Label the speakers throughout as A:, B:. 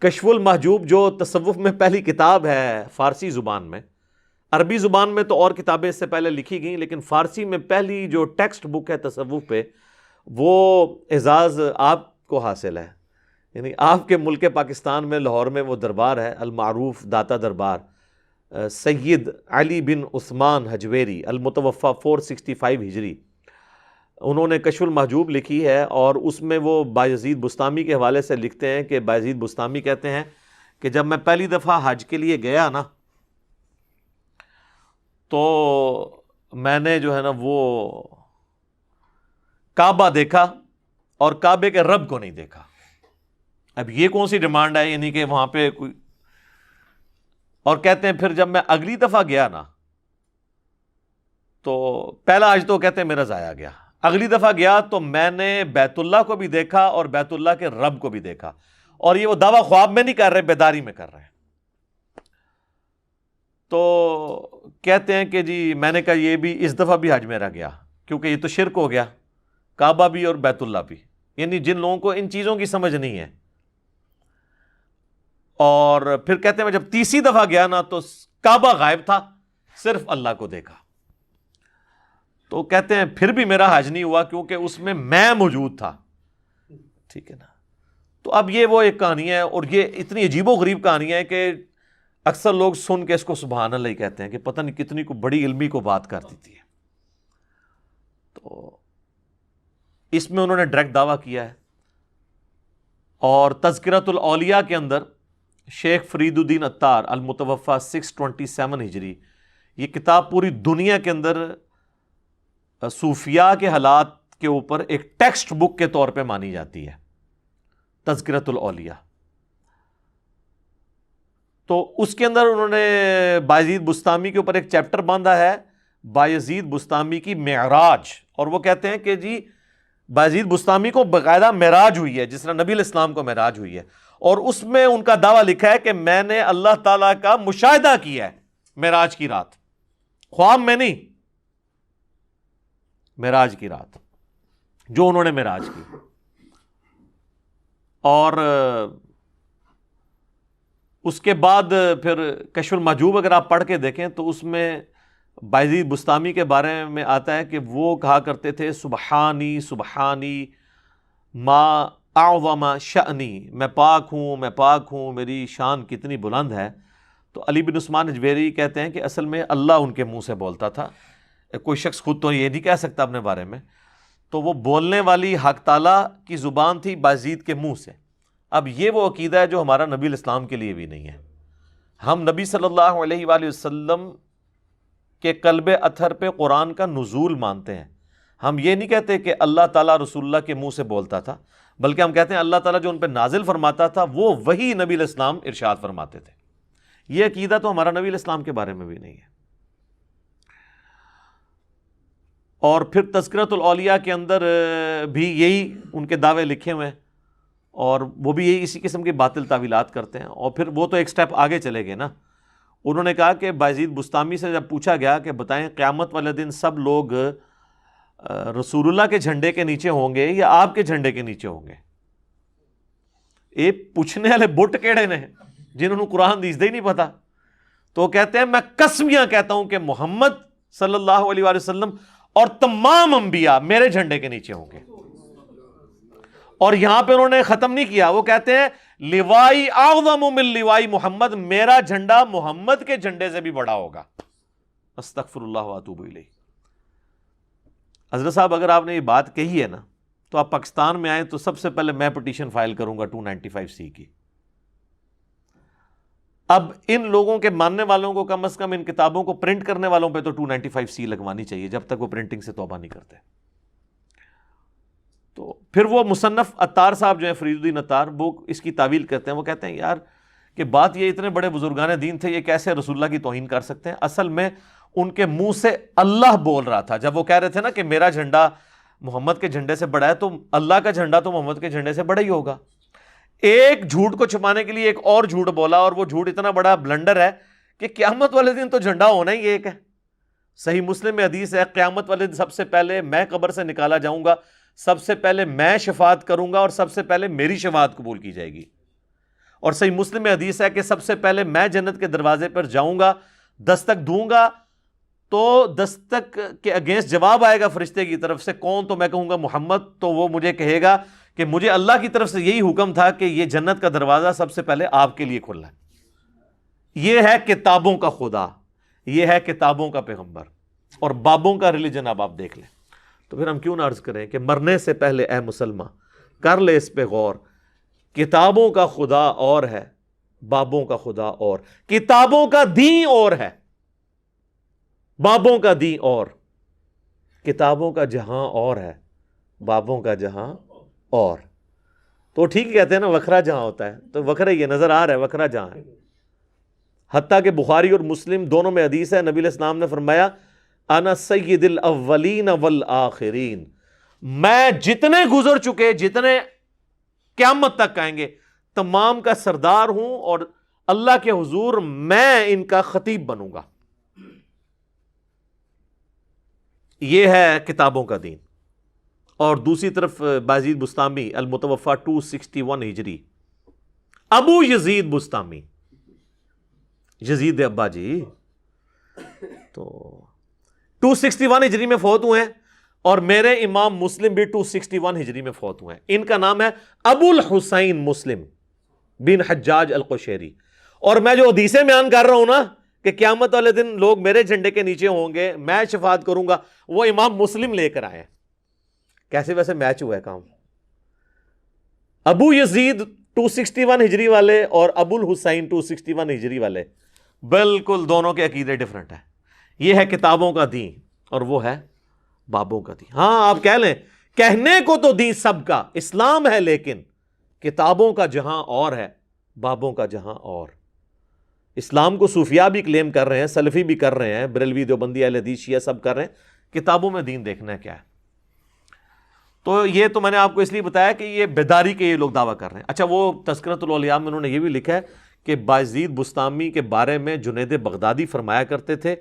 A: کشف المحجوب جو تصوف میں پہلی کتاب ہے فارسی زبان میں، عربی زبان میں تو اور کتابیں اس سے پہلے لکھی گئیں، لیکن فارسی میں پہلی جو ٹیکسٹ بک ہے تصوف پہ، وہ اعزاز آپ کو حاصل ہے. یعنی آپ کے ملک پاکستان میں لاہور میں وہ دربار ہے المعروف داتا دربار، سید علی بن عثمان حجویری المتوفی 465 ہجری، انہوں نے کشف المحجوب لکھی ہے. اور اس میں وہ بایزید بستامی کے حوالے سے لکھتے ہیں کہ بایزید بستامی کہتے ہیں کہ جب میں پہلی دفعہ حج کے لیے گیا نا، تو میں نے جو ہے نا وہ کعبہ دیکھا اور کعبے کے رب کو نہیں دیکھا. اب یہ کون سی ڈیمانڈ ہے، یعنی کہ وہاں پہ کوئی. اور کہتے ہیں پھر جب میں اگلی دفعہ گیا نا، تو پہلا حج تو کہتے ہیں میرا ضائع گیا. اگلی دفعہ گیا تو میں نے بیت اللہ کو بھی دیکھا اور بیت اللہ کے رب کو بھی دیکھا. اور یہ وہ دعویٰ خواب میں نہیں کر رہے، بیداری میں کر رہے ہیں. تو کہتے ہیں کہ جی میں نے کہا یہ بھی اس دفعہ بھی حج میرا گیا، کیونکہ یہ تو شرک ہو گیا، کعبہ بھی اور بیت اللہ بھی. یعنی جن لوگوں کو ان چیزوں کی سمجھ نہیں ہے. اور پھر کہتے ہیں میں جب تیسری دفعہ گیا نا تو کعبہ غائب تھا، صرف اللہ کو دیکھا. تو کہتے ہیں پھر بھی میرا حج نہیں ہوا، کیونکہ اس میں موجود تھا. ٹھیک ہے نا. تو اب یہ وہ ایک کہانی ہے، اور یہ اتنی عجیب و غریب کہانی ہے کہ اکثر لوگ سن کے اس کو سبحان اللہ ہی کہتے ہیں کہ پتہ نہیں کتنی کو بڑی علمی کو بات کر دیتی ہے. تو اس میں انہوں نے ڈائریکٹ دعویٰ کیا ہے. اور تذکرۃ الاولیاء کے اندر شیخ فرید الدین عطار المتوفی 627 ہجری، یہ کتاب پوری دنیا کے اندر صوفیاء کے حالات کے اوپر ایک ٹیکسٹ بک کے طور پہ مانی جاتی ہے، تذکرۃ الاولیاء. تو اس کے اندر انہوں نے بایزید بستامی کے اوپر ایک چیپٹر باندھا ہے، بایزید بستامی کی معراج. اور وہ کہتے ہیں کہ جی بایزید بستامی کو باقاعدہ معراج ہوئی ہے، جس طرح نبی علیہ السلام کو معراج ہوئی ہے. اور اس میں ان کا دعویٰ لکھا ہے کہ میں نے اللہ تعالیٰ کا مشاہدہ کیا ہے معراج کی رات، خواب میں نہیں، معراج کی رات جو انہوں نے معراج کی. اور اس کے بعد پھر کشف المحجوب اگر آپ پڑھ کے دیکھیں تو اس میں بایزید بستامی کے بارے میں آتا ہے کہ وہ کہا کرتے تھے سبحانی سبحانی ما اعظم شأنی، میں پاک ہوں، میری شان کتنی بلند ہے. تو علی بن عثمان حجویری کہتے ہیں کہ اصل میں اللہ ان کے منہ سے بولتا تھا، کوئی شخص خود تو یہ نہیں کہہ سکتا اپنے بارے میں. تو وہ بولنے والی حق تعالیٰ کی زبان تھی بایزید کے منہ سے. اب یہ وہ عقیدہ ہے جو ہمارا نبی علیہ السلام کے لیے بھی نہیں ہے. ہم نبی صلی اللہ علیہ وآلہ وسلم کے قلب اطہر پہ قرآن کا نزول مانتے ہیں. ہم یہ نہیں کہتے کہ اللہ تعالیٰ رسول اللہ کے منہ سے بولتا تھا، بلکہ ہم کہتے ہیں اللہ تعالیٰ جو ان پہ نازل فرماتا تھا وہ وہی نبی علیہ السلام ارشاد فرماتے تھے. یہ عقیدہ تو ہمارا نبی علیہ السلام کے بارے میں بھی نہیں ہے. اور پھر تذکرۃ الاولیاء کے اندر بھی یہی ان کے دعوے لکھے ہوئے ہیں، اور وہ بھی یہی اسی قسم کی باطل تعویلات کرتے ہیں. اور پھر وہ تو ایک سٹیپ آگے چلے گئے نا. انہوں نے کہا کہ بایزید بستامی سے جب پوچھا گیا کہ بتائیں قیامت والے دن سب لوگ رسول اللہ کے جھنڈے کے نیچے ہوں گے یا آپ کے جھنڈے کے نیچے ہوں گے؟ پوچھنے والے بٹ کیڑے نے جنہوں نے قرآن حدیث ہی نہیں پتا. تو کہتے ہیں میں قسمیاں کہتا ہوں کہ محمد صلی اللہ علیہ وآلہ وسلم اور تمام انبیاء میرے جھنڈے کے نیچے ہوں گے. اور یہاں پہ انہوں نے ختم نہیں کیا، وہ کہتے ہیں لوائی اعظم من لوائی محمد، میرا جھنڈا محمد کے جھنڈے سے بھی بڑا ہوگا. استغفر اللہ واتوب الیہ. حضرت صاحب اگر آپ نے یہ بات کہی ہے نا تو آپ پاکستان میں آئیں تو سب سے پہلے میں پٹیشن فائل کروں گا 295C کی. اب ان لوگوں کے ماننے والوں کو کم از کم ان کتابوں کو پرنٹ کرنے والوں پہ تو 295C لگوانی چاہیے جب تک وہ پرنٹنگ سے توبہ نہیں کرتے. تو پھر وہ مصنف عطار صاحب جو ہیں فرید الدین عطار، وہ اس کی تعویل کرتے ہیں. وہ کہتے ہیں یار کہ بات یہ اتنے بڑے بزرگان دین تھے، یہ کیسے رسول اللہ کی توہین کر سکتے ہیں؟ اصل میں ان کے منہ سے اللہ بول رہا تھا جب وہ کہہ رہے تھے نا کہ میرا جھنڈا محمد کے جھنڈے سے بڑا ہے، تو اللہ کا جھنڈا تو محمد کے جھنڈے سے بڑا ہی ہوگا. ایک جھوٹ کو چھپانے کے لیے ایک اور جھوٹ بولا، اور وہ جھوٹ اتنا بڑا بلنڈر ہے کہ قیامت والے دن تو جھنڈا ہونا ہی ایک ہے. صحیح مسلم میں حدیث ہے قیامت والے دن سب سے پہلے میں قبر سے نکالا جاؤں گا، سب سے پہلے میں شفاعت کروں گا، اور سب سے پہلے میری شفاعت قبول کی جائے گی. اور صحیح مسلم میں حدیث ہے کہ سب سے پہلے میں جنت کے دروازے پر جاؤں گا، دستک دوں گا، تو دستک کے اگینسٹ جواب آئے گا فرشتے کی طرف سے، کون؟ تو میں کہوں گا محمد، تو وہ مجھے کہے گا کہ مجھے اللہ کی طرف سے یہی حکم تھا کہ یہ جنت کا دروازہ سب سے پہلے آپ کے لیے کھلا ہے۔ یہ ہے کتابوں کا خدا، یہ ہے کتابوں کا پیغمبر، اور بابوں کا ریلیجن اب آپ دیکھ لیں۔ تو پھر ہم کیوں نہ عرض کریں کہ مرنے سے پہلے اے مسلمان کر لے اس پہ غور، کتابوں کا خدا اور ہے، بابوں کا خدا اور، کتابوں کا دین اور ہے، بابوں کا دین اور، کتابوں کا جہاں اور ہے، بابوں کا جہاں اور۔ تو ٹھیک کہتے ہیں نا وکھرا جہاں ہوتا ہے، تو وکھرا یہ نظر آ رہا ہے وکھرا جہاں ہے۔ حتیٰ کہ بخاری اور مسلم دونوں میں حدیث ہے، نبی علیہ السلام نے فرمایا انا سید الاولین والآخرین، میں جتنے گزر چکے، جتنے قیامت تک آئیں گے، تمام کا سردار ہوں، اور اللہ کے حضور میں ان کا خطیب بنوں گا۔ یہ ہے کتابوں کا دین۔ اور دوسری طرف بایزید بسطامی المتوفا 261 ہجری، ابو یزید بسطامی، یزید ابا جی، تو 261 ہجری میں فوت ہوئے ہیں، اور میرے امام مسلم بھی 261 ہجری میں فوت ہوئے ہیں۔ ان کا نام ہے ابو الحسین مسلم بن حجاج القشیری۔ اور میں جو حدیثیں بیان کر رہا ہوں نا کہ قیامت والے دن لوگ میرے جھنڈے کے نیچے ہوں گے، میں شفاعت کروں گا، وہ امام مسلم لے کر آئے ہیں۔ کیسے ویسے میچ ہوا ہے کام؟ ابو یزید 261 ہجری والے اور ابو الحسین 261 ہجری والے، بالکل دونوں کے عقیدے ڈیفرنٹ ہیں۔ یہ ہے کتابوں کا دین اور وہ ہے بابوں کا دین۔ ہاں آپ کہہ لیں، کہنے کو تو دین سب کا اسلام ہے، لیکن کتابوں کا جہاں اور ہے، بابوں کا جہاں اور۔ اسلام کو صوفیاء بھی کلیم کر رہے ہیں، سلفی بھی کر رہے ہیں، بریلوی دیوبندی اہل حدیث شیعہ سب کر رہے ہیں، کتابوں میں دین دیکھنا ہے کیا ہے۔ تو یہ تو میں نے آپ کو اس لیے بتایا کہ یہ بیداری کے یہ لوگ دعویٰ کر رہے ہیں۔ اچھا، وہ تذکرۃ الاولیاء میں انہوں نے یہ بھی لکھا ہے کہ بایزید بسطامی کے بارے میں جنید بغدادی فرمایا کرتے تھے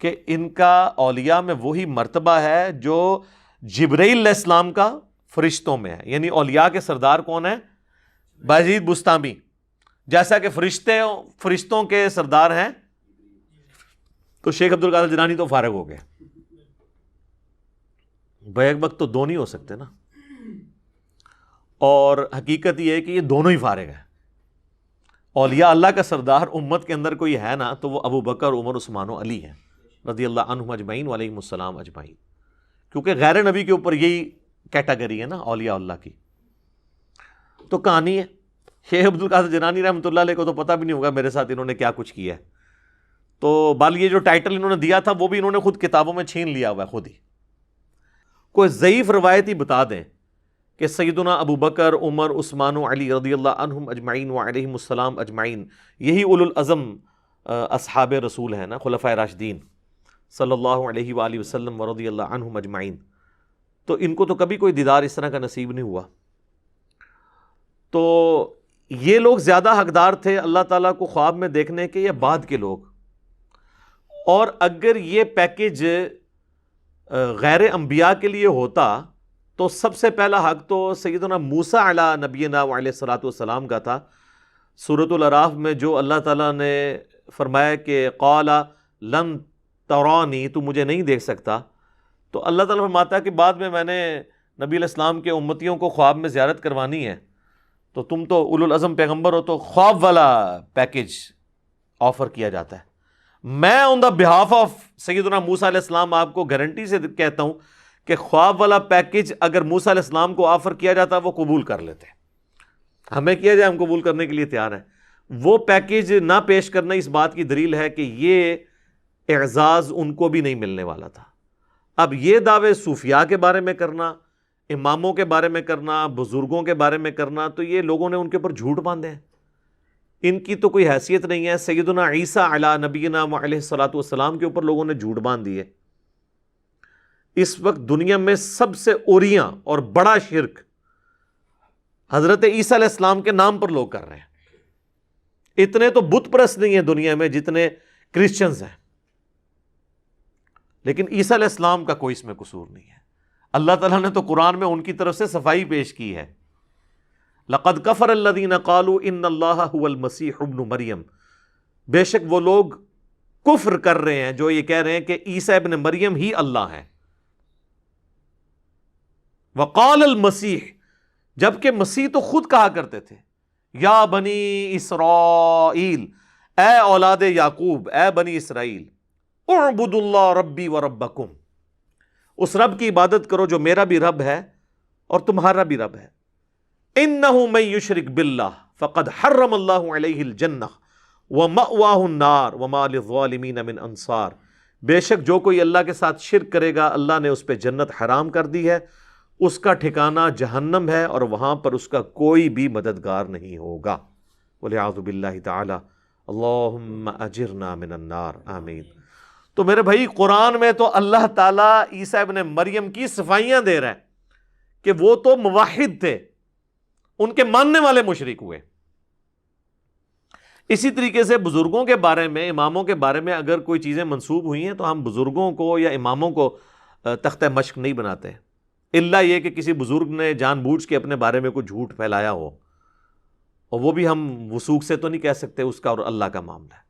A: کہ ان کا اولیاء میں وہی مرتبہ ہے جو جبرائیل علیہ السلام کا فرشتوں میں ہے، یعنی اولیاء کے سردار کون ہے؟ بایزید بسطامی، جیسا کہ فرشتوں کے سردار ہیں۔ تو شیخ عبد القادر جیلانی تو فارغ ہو گئے، بیک وقت تو دو نہیں ہو سکتے نا، اور حقیقت یہ ہے کہ یہ دونوں ہی فارغ ہیں۔ اولیاء اللہ کا سردار امت کے اندر کوئی ہے نا تو وہ ابو بکر، عمر، عثمان و علی ہیں رضی اللہ عنہم اجمعین وعلیہم السلام اجمعین، کیونکہ غیر نبی کے اوپر یہی کیٹیگری ہے نا اولیاء اللہ کی۔ تو کہانی ہے، شیخ عبد القادر جیلانی رحمۃ اللہ علیہ کو تو پتہ بھی نہیں ہوگا میرے ساتھ انہوں نے کیا کچھ کیا ہے۔ تو بال یہ جو ٹائٹل انہوں نے دیا تھا وہ بھی انہوں نے خود کتابوں میں چھین لیا ہوا ہے خود ہی۔ کوئی ضعیف روایت ہی بتا دیں کہ سیدنا ابو بکر، عمر، عثمان و علی رضی اللہ عنہم اجمعین وعلیہم السلام اجمعین، یہی اولو العزم اصحاب رسول ہیں نا، خلفائے راشدین صلی اللہ علیہ وآلہ وسلم ورضی اللہ عنہم اجمعین، تو ان کو تو کبھی کوئی دیدار اس طرح کا نصیب نہیں ہوا۔ تو یہ لوگ زیادہ حقدار تھے اللہ تعالیٰ کو خواب میں دیکھنے کے یا بعد کے لوگ؟ اور اگر یہ پیکج غیر انبیاء کے لیے ہوتا تو سب سے پہلا حق تو سیدنا موسیٰ علی نبینا علیہ الصلوۃ والسلام کا تھا۔ سورۃ الاعراف میں جو اللہ تعالیٰ نے فرمایا کہ قال لن ترانی، تو مجھے نہیں دیکھ سکتا، تو اللہ تعالیٰ فرماتا ہے کہ بعد میں نے نبی علیہ السلام کے امتیوں کو خواب میں زیارت کروانی ہے، تو تم تو اولو العزم پیغمبر ہو، تو خواب والا پیکج آفر کیا جاتا ہے۔ میں آن دا بہاف آف سیدنا موسیٰ علیہ السلام آپ کو گارنٹی سے کہتا ہوں کہ خواب والا پیکج اگر موسیٰ علیہ السلام کو آفر کیا جاتا وہ قبول کر لیتے، ہمیں کیا جائے ہم قبول کرنے کے لیے تیار ہیں۔ وہ پیکج نہ پیش کرنا اس بات کی دلیل ہے کہ یہ اعزاز ان کو بھی نہیں ملنے والا تھا۔ اب یہ دعوے صوفیاء کے بارے میں کرنا، اماموں کے بارے میں کرنا، بزرگوں کے بارے میں کرنا، تو یہ لوگوں نے ان کے اوپر جھوٹ باندھے ہیں، ان کی تو کوئی حیثیت نہیں ہے۔ سیدنا عیسیٰ علی نبینا علیہ الصلوۃ والسلام کے اوپر لوگوں نے جھوٹ باندھ دیے۔ اس وقت دنیا میں سب سے اوریاں اور بڑا شرک حضرت عیسیٰ علیہ السلام کے نام پر لوگ کر رہے ہیں۔ اتنے تو بت پرست نہیں ہیں دنیا میں جتنے کرسچنز ہیں، لیکن عیسیٰ علیہ السلام کا کوئی اس میں قصور نہیں ہے۔ اللہ تعالیٰ نے تو قرآن میں ان کی طرف سے صفائی پیش کی ہے۔ لقد کفر الذین قالوا ان اللہ هو المسیح ابن مریم، بے شک وہ لوگ کفر کر رہے ہیں جو یہ کہہ رہے ہیں کہ عیسیٰ ابن مریم ہی اللہ ہے. وقال المسیح، جبکہ مسیح تو خود کہا کرتے تھے یا بنی اسرائیل، اے اولاد یعقوب، اے بنی اسرائیل، اعبدوا اللہ ربی و ربکم، اس رب کی عبادت کرو جو میرا بھی رب ہے اور تمہارا بھی رب ہے. انہ من یشرک باللہ فقد حرم اللہ علیہ الجنہ ومأواہ النار وما للظالمین من انصار، بے شک جو کوئی اللہ کے ساتھ شرک کرے گا اللہ نے اس پہ جنت حرام کر دی ہے، اس کا ٹھکانہ جہنم ہے اور وہاں پر اس کا کوئی بھی مددگار نہیں ہوگا. والعیاذ باللہ تعالی. اللہم اجرنا من النار، آمین. تو میرے بھائی قرآن میں تو اللہ تعالیٰ عیسیٰ ابن مریم کی صفائیاں دے رہا ہے کہ وہ تو موحد تھے، ان کے ماننے والے مشرک ہوئے. اسی طریقے سے بزرگوں کے بارے میں، اماموں کے بارے میں اگر کوئی چیزیں منسوب ہوئی ہیں تو ہم بزرگوں کو یا اماموں کو تختہ مشق نہیں بناتے، الا یہ کہ کسی بزرگ نے جان بوجھ کے اپنے بارے میں کوئی جھوٹ پھیلایا ہو، اور وہ بھی ہم وثوق سے تو نہیں کہہ سکتے، اس کا اور اللہ کا معاملہ ہے.